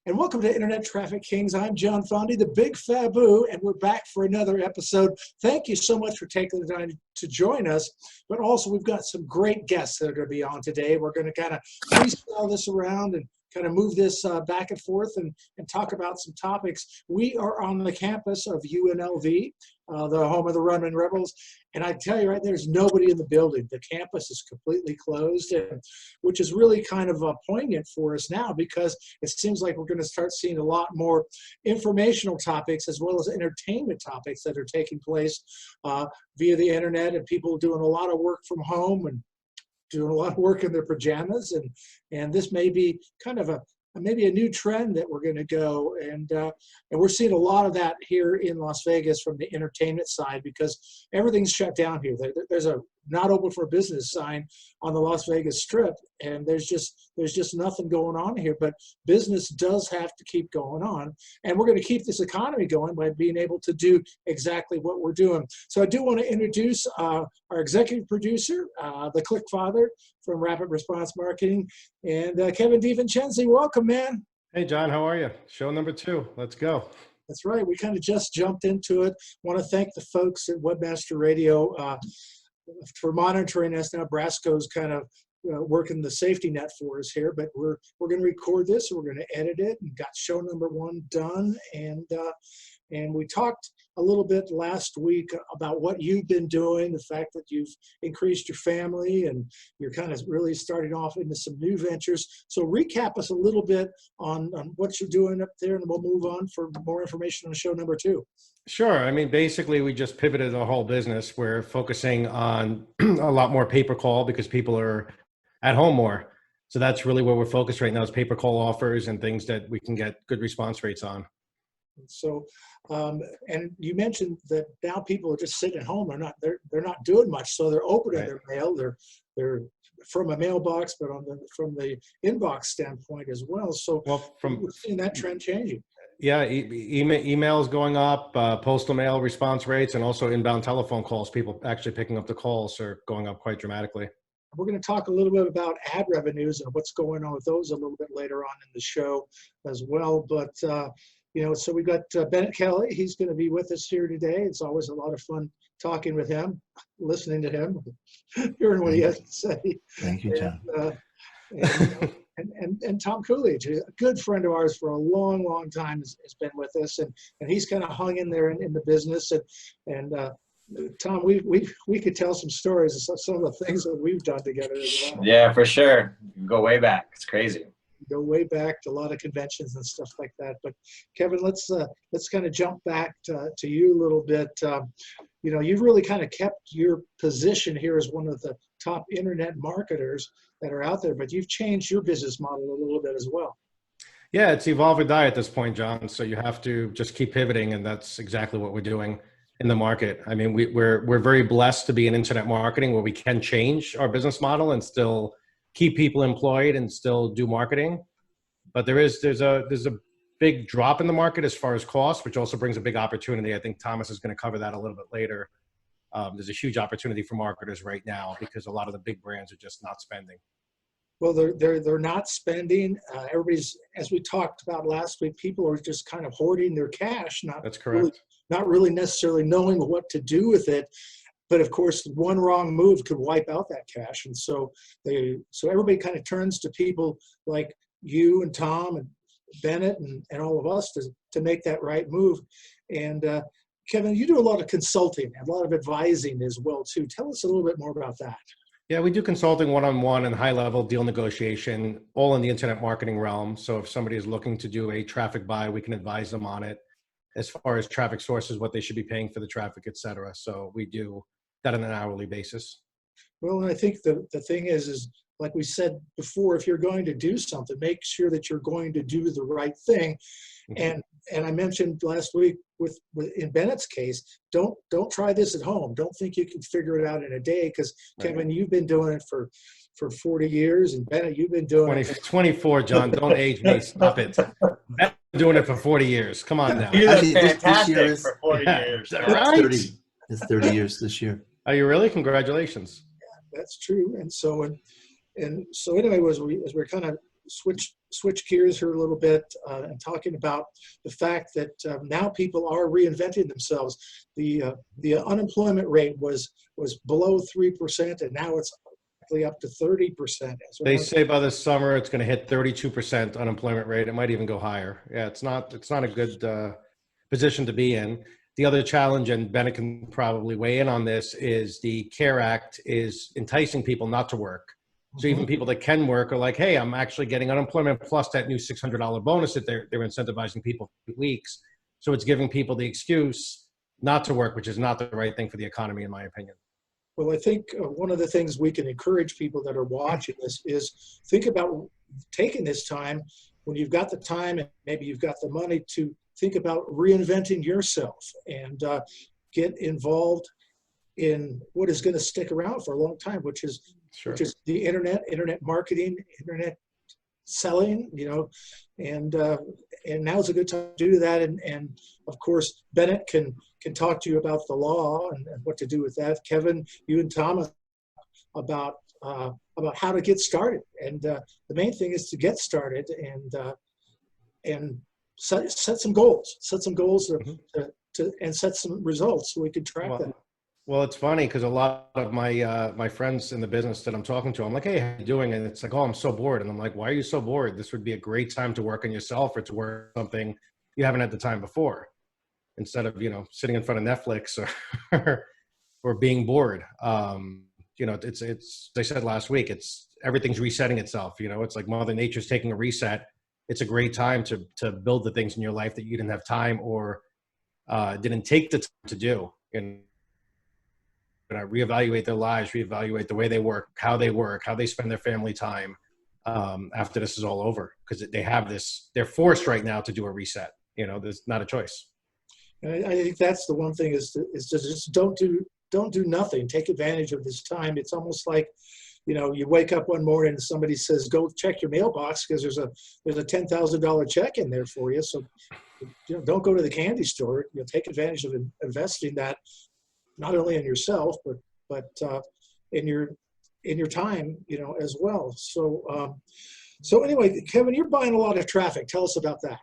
And welcome to Internet Traffic Kings. I'm John Fondy, the Big Faboo, and we're back for another episode. Thank you so much for taking the time to join us. But also, we've got some great guests that are going to be on today. We're going to kind of freestyle this around and kind of move this back and forth and talk about some topics. We are on the campus of UNLV, the home of the Runman Rebels. And I tell you, right, there's nobody in the building. The campus is completely closed, which is really kind of poignant for us now because it seems like we're going to start seeing a lot more informational topics as well as entertainment topics that are taking place via the internet, and people doing a lot of work from home and doing a lot of work in their pajamas. And this may be kind of maybe a new trend that we're going to go, and we're seeing a lot of that here in Las Vegas from the entertainment side because everything's shut down here. There's a not open for business sign on the Las Vegas Strip, and there's just nothing going on here. But business does have to keep going on, and we're going to keep this economy going by being able to do exactly what we're doing. So I do want to introduce our executive producer, the Click Father from Rapid Response Marketing, and Kevin DiVincenzi. Welcome, man. Hey, John, how are you? Show number 2. Let's go. That's right. We kind of just jumped into it. Want to thank the folks at Webmaster Radio for monitoring us. Now Brasco's kind of working the safety net for us here, but we're going to record this, we're going to edit it, and got show number 1 done. And we talked a little bit last week about what you've been doing, the fact that you've increased your family and you're kind of really starting off into some new ventures. So recap us a little bit on what you're doing up there, and we'll move on for more information on show number 2. Sure. I mean, basically, we just pivoted the whole business. We're focusing on a lot more pay-per-call because people are at home more. So that's really where we're focused right now, is pay-per-call offers and things that we can get good response rates on. So, and you mentioned that now people are just sitting at home. They're not doing much. So they're opening Right. their mail. They're from a mailbox, but from the inbox standpoint as well. So we're seeing that trend changing. Yeah, emails going up, postal mail response rates, and also inbound telephone calls. People actually picking up the calls are going up quite dramatically. We're going to talk a little bit about ad revenues and what's going on with those a little bit later on in the show as well. But so we've got Bennett Kelly. He's going to be with us here today. It's always a lot of fun talking with him, listening to him, hearing what he has to say. Thank you, John. And Tom Coolidge, a good friend of ours for a long, long time, has been with us, and he's kind of hung in there in the business. And Tom, we could tell some stories of some of the things that we've done together as well. Yeah, for sure. Go way back. It's crazy. Go way back to a lot of conventions and stuff like that. But Kevin, let's kind of jump back to you a little bit. You've really kind of kept your position here as one of the top internet marketers that are out there, but you've changed your business model a little bit as well. Yeah, it's evolve or die at this point, John. So you have to just keep pivoting, and that's exactly what we're doing in the market. I mean, we're very blessed to be in internet marketing where we can change our business model and still keep people employed and still do marketing. But there's a big drop in the market as far as cost, which also brings a big opportunity. I think Thomas is going to cover that a little bit later. There's a huge opportunity for marketers right now because a lot of the big brands are just not spending. Well, they're not spending. Everybody's, as we talked about last week, people are just kind of hoarding their cash. That's correct. Not really necessarily knowing what to do with it. But of course, one wrong move could wipe out that cash. And so everybody kind of turns to people like you and Tom and Bennett and all of us to make that right move. And Kevin, you do a lot of consulting, a lot of advising as well too. Tell us a little bit more about that. Yeah, we do consulting one-on-one and high-level deal negotiation, all in the internet marketing realm. So if somebody is looking to do a traffic buy, we can advise them on it as far as traffic sources, what they should be paying for the traffic, et cetera. So we do that on an hourly basis. Well, and I think the thing is like we said before, if you're going to do something, make sure that you're going to do the right thing. Mm-hmm. And I mentioned last week with in Bennett's case, don't try this at home. Don't think you can figure it out in a day, because Kevin, you've been doing it for 40 years, and Bennett, you've been doing it 24, John. Don't age me. Stop it. Bennett's been doing it for 40 years. Come on now. You're fantastic this year for 40 years. Right? It's 30 years this year. Are you really? Congratulations. Yeah, that's true. And so anyway, as we're kind of switch gears here a little bit and talking about the fact that now people are reinventing themselves. The unemployment rate was below 3%, and now it's actually up to 30%. They say by the summer it's going to hit 32% unemployment rate. It might even go higher. Yeah, it's not a good position to be in. The other challenge, and Bennett can probably weigh in on this, is the CARE Act is enticing people not to work. So even people that can work are like, hey, I'm actually getting unemployment plus that new $600 bonus that they're incentivizing people for weeks. So it's giving people the excuse not to work, which is not the right thing for the economy, in my opinion. Well, I think one of the things we can encourage people that are watching this is think about taking this time when you've got the time and maybe you've got the money to think about reinventing yourself and get involved in what is going to stick around for a long time, which is the internet marketing, internet selling, and now's a good time to do that. And of course, Bennett can talk to you about the law and what to do with that. Kevin, you and Thomas about how to get started. And the main thing is to get started and set some goals, and set some results so we can track that. Well, it's funny because a lot of my friends in the business that I'm talking to, I'm like, hey, how you doing? And it's like, oh, I'm so bored. And I'm like, why are you so bored? This would be a great time to work on yourself or to work on something you haven't had the time before, instead of, sitting in front of Netflix or being bored. It's as I said last week, everything's resetting itself. It's like Mother Nature's taking a reset. It's a great time to build the things in your life that you didn't have time or didn't take the time to do. And reevaluate their lives, reevaluate the way they work, how they spend their family time after this is all over, because they're forced right now to do a reset. There's not a choice. And I think that's the one thing is to just don't do nothing. Take advantage of this time. It's almost like, you wake up one morning and somebody says, go check your mailbox because there's a $10,000 check in there for you. So don't go to the candy store. Take advantage of investing that, not only in yourself, but in your time, as well. So anyway, Kevin, you're buying a lot of traffic.Ell us about that.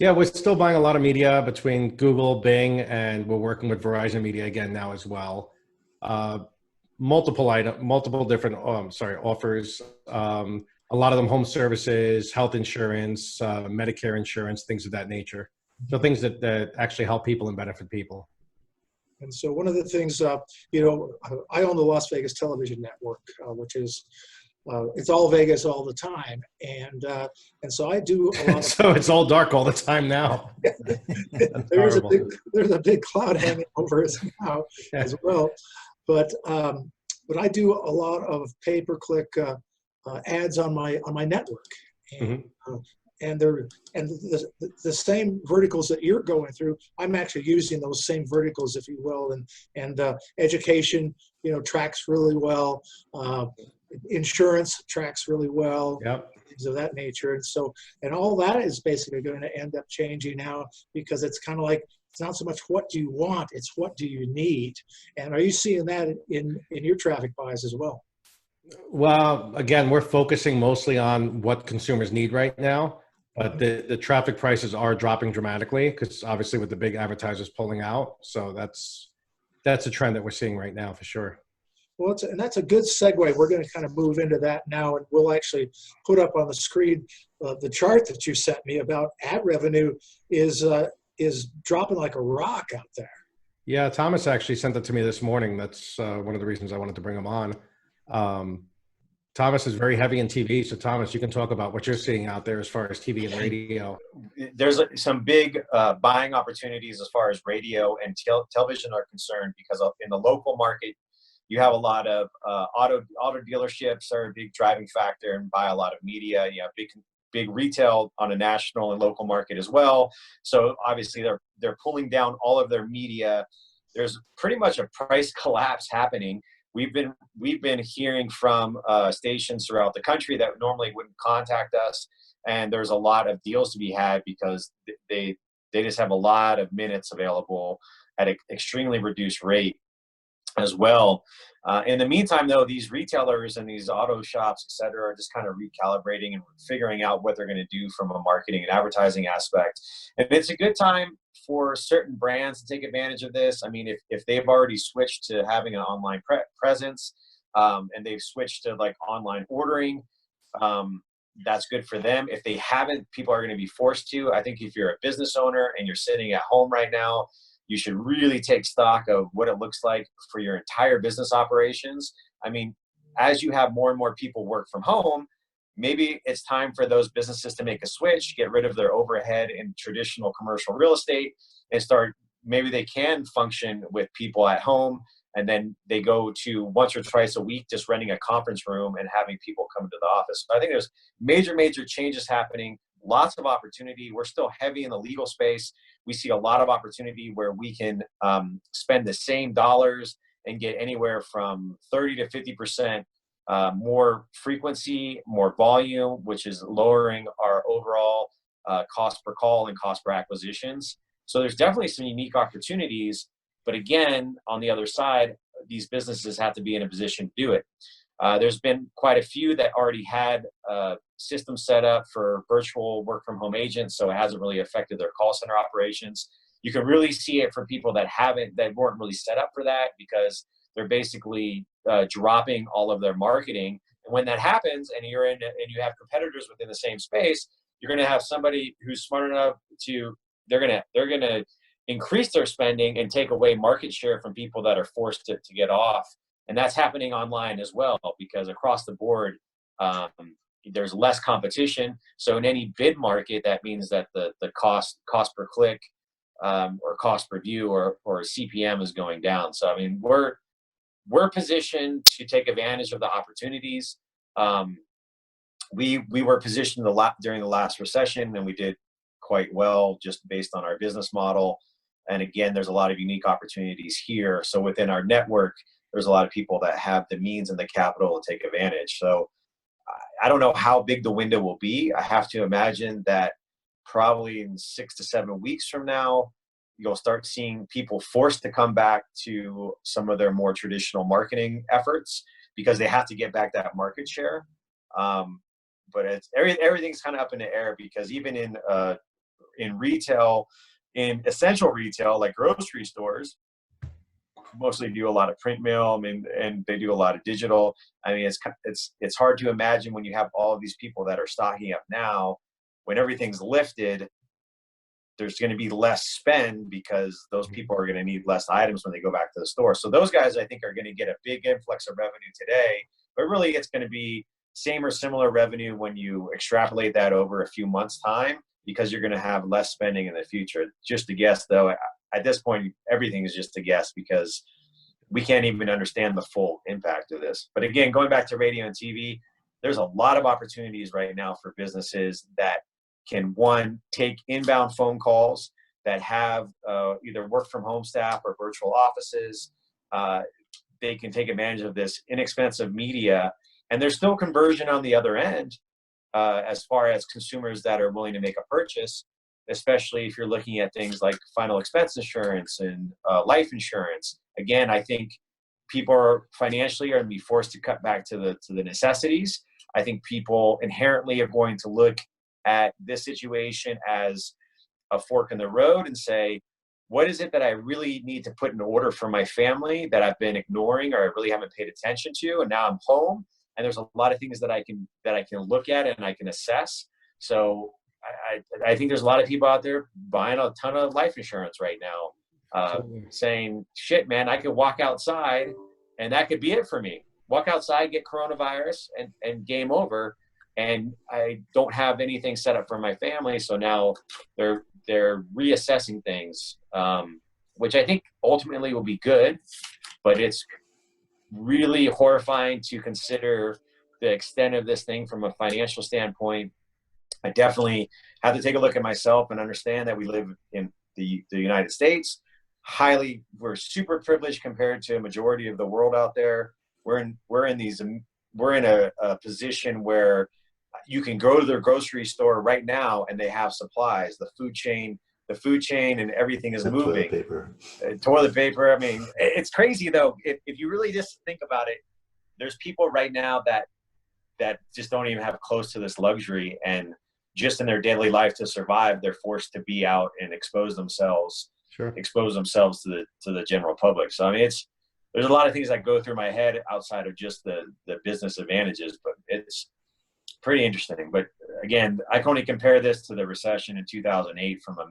Yeah, we're still buying a lot of media between Google, Bing, and we're working with Verizon Media again now as well. Multiple different offers. A lot of them home services, health insurance, Medicare insurance, things of that nature. So things that actually help people and benefit people. And so one of the things, I own the Las Vegas Television Network, which is, it's all Vegas all the time. And so I do a lot of so it's all dark all the time now. there's a big cloud hanging over us now as well. But I do a lot of pay-per-click ads on my network. And the same verticals that you're going through, I'm actually using those same verticals, if you will, and education, tracks really well. Insurance tracks really well. Yep. Things of that nature. And all that is basically going to end up changing now, because it's kind of like, it's not so much what do you want, it's what do you need. And are you seeing that in your traffic buys as well? Well, again, we're focusing mostly on what consumers need right now, but the traffic prices are dropping dramatically because obviously with the big advertisers pulling out. So that's a trend that we're seeing right now for sure. Well, and that's a good segue. We're going to kind of move into that now, and we'll actually put up on the screen the chart that you sent me about ad revenue is dropping like a rock out there. Yeah, Thomas actually sent it to me this morning. That's one of the reasons I wanted to bring him on. Thomas is very heavy in TV. So Thomas, you can talk about what you're seeing out there as far as TV and radio. There's some big buying opportunities as far as radio and television are concerned, because in the local market, you have a lot of auto dealerships are a big driving factor and buy a lot of media. You have big retail on a national and local market as well. So obviously they're pulling down all of their media. There's pretty much a price collapse happening. We've been hearing from stations throughout the country that normally wouldn't contact us, and there's a lot of deals to be had because they just have a lot of minutes available at an extremely reduced rate. as well. In the meantime, though, these retailers and these auto shops, et cetera, are just kind of recalibrating and figuring out what they're going to do from a marketing and advertising aspect. And it's a good time for certain brands to take advantage of this. I mean, if they've already switched to having an online presence, and they've switched to like online ordering, that's good for them. If they haven't, people are going to be forced to. I think if you're a business owner and you're sitting at home right now, you should really take stock of what it looks like for your entire business operations. I mean, as you have more and more people work from home, maybe it's time for those businesses to make a switch, get rid of their overhead in traditional commercial real estate, and start, maybe they can function with people at home, and then they go to once or twice a week just renting a conference room and having people come to the office. So I think there's major changes happening, lots of opportunity. We're still heavy in the legal space. We see a lot of opportunity where we can spend the same dollars and get anywhere from 30 to 50% more frequency, more volume, which is lowering our overall cost per call and cost per acquisitions. So there's definitely some unique opportunities. But again, on the other side, these businesses have to be in a position to do it. There's been quite a few that already had systems set up for virtual work from home agents, so it hasn't really affected their call center operations. You can really see it for people that weren't really set up for that, because they're basically dropping all of their marketing. And when that happens, and you have competitors within the same space, you're going to have somebody who's smart enough to they're going to increase their spending and take away market share from people that are forced to get off. And that's happening online as well, because across the board, there's less competition. So in any bid market, that means that the cost per click or cost per view or CPM is going down. So, I mean, we're positioned to take advantage of the opportunities. We were positioned a lot during the last recession, and we did quite well just based on our business model. And again, there's a lot of unique opportunities here. So within our network, there's a lot of people that have the means and the capital to take advantage. So I don't know how big the window will be. I have to imagine that probably in 6 to 7 weeks from now, you'll start seeing people forced to come back to some of their more traditional marketing efforts, because they have to get back that market share. But everything's kind of up in the air, because even in retail, in essential retail like grocery stores, mostly do a lot of print mail. I mean, and they do a lot of digital. I mean, it's hard to imagine when you have all of these people that are stocking up now, when everything's lifted, there's going to be less spend, because those people are going to need less items when they go back to the store. So those guys, I think, are going to get a big influx of revenue today, but really it's going to be same or similar revenue when you extrapolate that over a few months' time, because you're going to have less spending in the future. Just a guess, though. At this point, everything is just a guess, because we can't even understand the full impact of this. But again, going back to radio and TV, there's a lot of opportunities right now for businesses that can, one, take inbound phone calls that have either work from home staff or virtual offices. They can take advantage of this inexpensive media, and there's still conversion on the other end as far as consumers that are willing to make a purchase, especially if you're looking at things like final expense insurance and life insurance. Again, I think people are financially going to be forced to cut back to the necessities. I think people inherently are going to look at this situation as a fork in the road and say, what is it that I really need to put in order for my family that I've been ignoring or I really haven't paid attention to? And now I'm home, and there's a lot of things that I can look at and I can assess. So I think there's a lot of people out there buying a ton of life insurance right now, saying, shit, man, I could walk outside and that could be it for me. Walk outside, get coronavirus, and game over. And I don't have anything set up for my family. So now they're reassessing things, which I think ultimately will be good, but it's really horrifying to consider the extent of this thing from a financial standpoint. I definitely have to take a look at myself and understand that we live in the United States. We're super privileged compared to a majority of the world out there. We're in a position where you can go to their grocery store right now and they have supplies. The food chain the food chain and everything is The toilet moving. paper. Toilet paper. I mean, it's crazy though. If you really just think about it, there's people right now that just don't even have close to this luxury, and just in their daily life to survive, they're forced to be out and expose themselves Sure. to the general public. So I mean, there's a lot of things that go through my head outside of just the business advantages, but it's pretty interesting. But again, I can only compare this to the recession in 2008 from a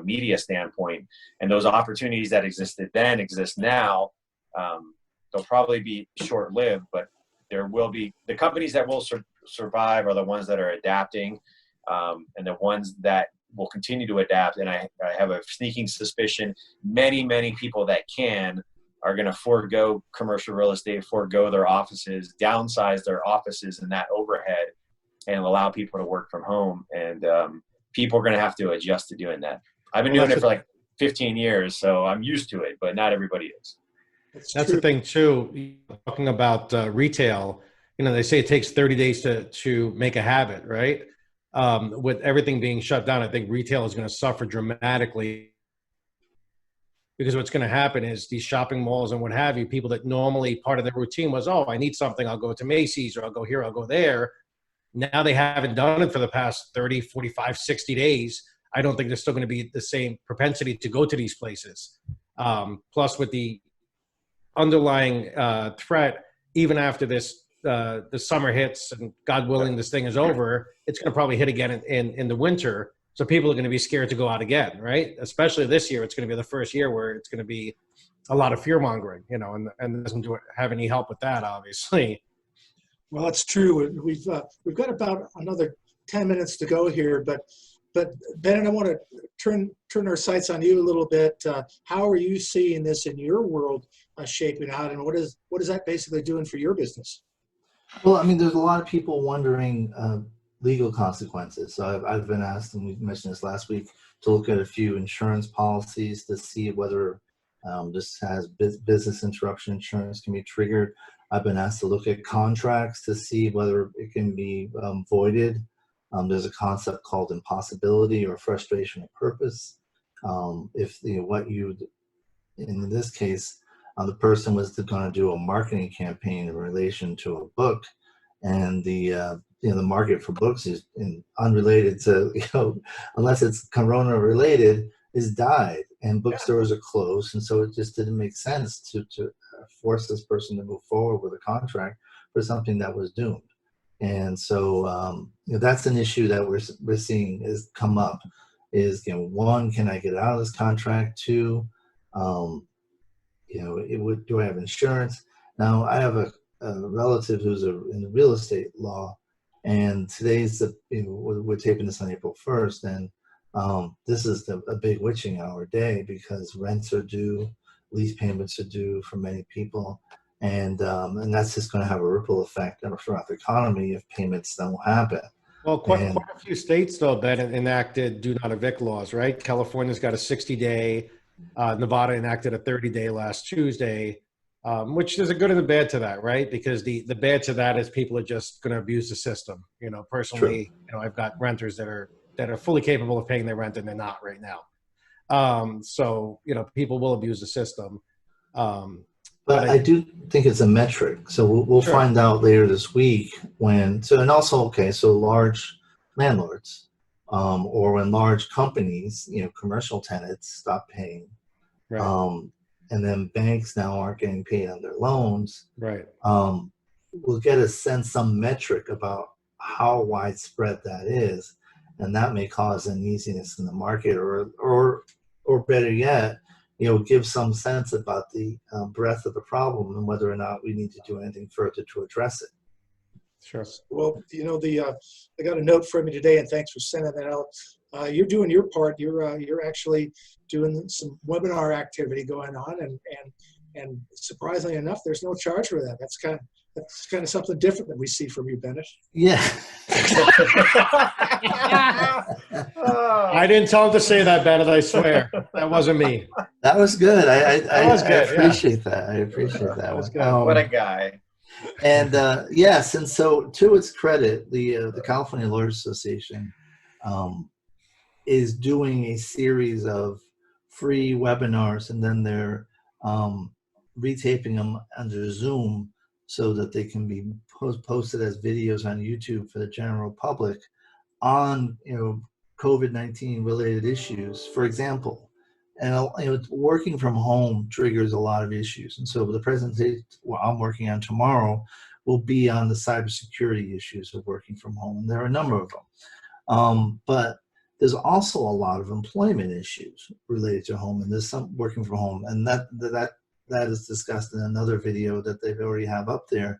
media standpoint, and those opportunities that existed then exist now. They'll probably be short-lived, but there will be the companies that will survive are the ones that are adapting, and the ones that will continue to adapt. And I have a sneaking suspicion many people that are going to forego commercial real estate, forego their offices, downsize their offices and that overhead, and allow people to work from home. And people are going to have to adjust to doing that. I've been doing it for like 15 years, so I'm used to it, but not everybody is. That's the thing too. Talking about retail, they say it takes 30 days to make a habit, right? With everything being shut down, I think retail is going to suffer dramatically, because what's going to happen is these shopping malls and what have you, people that normally part of their routine was, oh, I need something, I'll go to Macy's, or I'll go here, I'll go there. Now they haven't done it for the past 30, 45, 60 days. I don't think there's still going to be the same propensity to go to these places. Plus with the underlying threat, even after the summer hits and God willing this thing is over, it's going to probably hit again in the winter. So people are going to be scared to go out again, right? Especially this year, it's going to be the first year where it's going to be a lot of fear mongering, and it doesn't have any help with that, obviously. Well, that's true. We've got about another 10 minutes to go here, but Ben, I want to turn our sights on you a little bit. How are you seeing this in your world shaping out, and what is that basically doing for your business? Well, I mean, there's a lot of people wondering legal consequences. So I've been asked, and we mentioned this last week, to look at a few insurance policies to see whether this has business interruption insurance can be triggered. I've been asked to look at contracts to see whether it can be voided. There's a concept called impossibility or frustration of purpose. If in this case, the person was going to do a marketing campaign in relation to a book, and the market for books is unrelated to, unless it's Corona related, is died, and bookstores are closed, and so it just didn't make sense to force this person to move forward with a contract for something that was doomed. And so that's an issue that we're seeing is come up. Is one, can I get out of this contract? Two, do I have insurance? Now I have a relative who's in the real estate law, and today's we're taping this on April 1st, and this is a big witching hour day because rents are due, lease payments are due for many people, and that's just going to have a ripple effect throughout the economy if payments don't happen. Well, quite a few states, though, that enacted do not evict laws, right? California's got a 60-day. Nevada enacted a 30-day last Tuesday, which there's a good and a bad to that, right? Because the bad to that is people are just going to abuse the system. Personally, I've got renters that are fully capable of paying their rent, and they're not right now. So people will abuse the system. But I do think it's a metric. So we'll Sure. find out later this week so large landlords, or when large companies, commercial tenants stop paying, Right. and then banks now aren't getting paid on their loans. Right. We'll get some metric about how widespread that is, and that may cause uneasiness in the market, or better yet, give some sense about the breadth of the problem and whether or not we need to do anything further to address it. Sure. Well, I got a note from you today, and thanks for sending that out. You're doing your part. You're actually doing some webinar activity going on, and surprisingly enough, there's no charge for that. That's kind of something different that we see from you, Bennett. Yeah. I didn't tell him to say that, Bennett. I swear that wasn't me. That was good. I appreciate that. I appreciate that. That was good. What a guy. And yes, and so to its credit, the California Lawyers Association is doing a series of free webinars, and then they're retaping them under Zoom so that they can be posted as videos on YouTube for the general public on, COVID-19 related issues, for example. And working from home triggers a lot of issues. And so the presentation I'm working on tomorrow will be on the cybersecurity issues of working from home. And there are a number of them. But there's also a lot of employment issues related to home, and there's some working from home, and that is discussed in another video that they already have up there.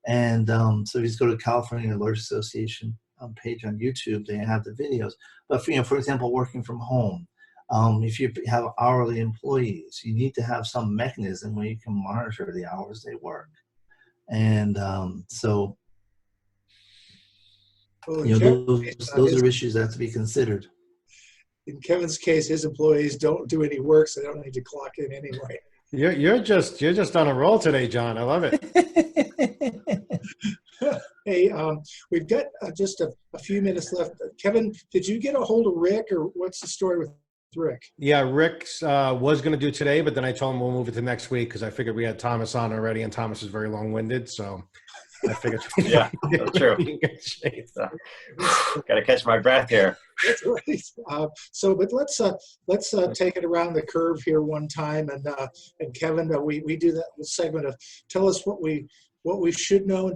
And so if you just go to California Lawyers Association page on YouTube, they have the videos. But for example, working from home, if you have hourly employees, you need to have some mechanism where you can monitor the hours they work. And so Well, those are issues that have to be considered. in Kevin's case, his employees don't do any work, so they don't need to clock in anyway. You're just on a roll today, John. I love it. Hey, we've got just a few minutes left. Kevin, did you get a hold of Rick, or what's the story with Rick? Yeah, Rick's was going to do today, but then I told him we'll move it to next week because I figured we had Thomas on already, and Thomas is very long-winded, so I figured. Yeah, that's true. Got to catch my breath here. That's right. But let's take it around the curve here one time, and Kevin, we do that segment of tell us what we should know and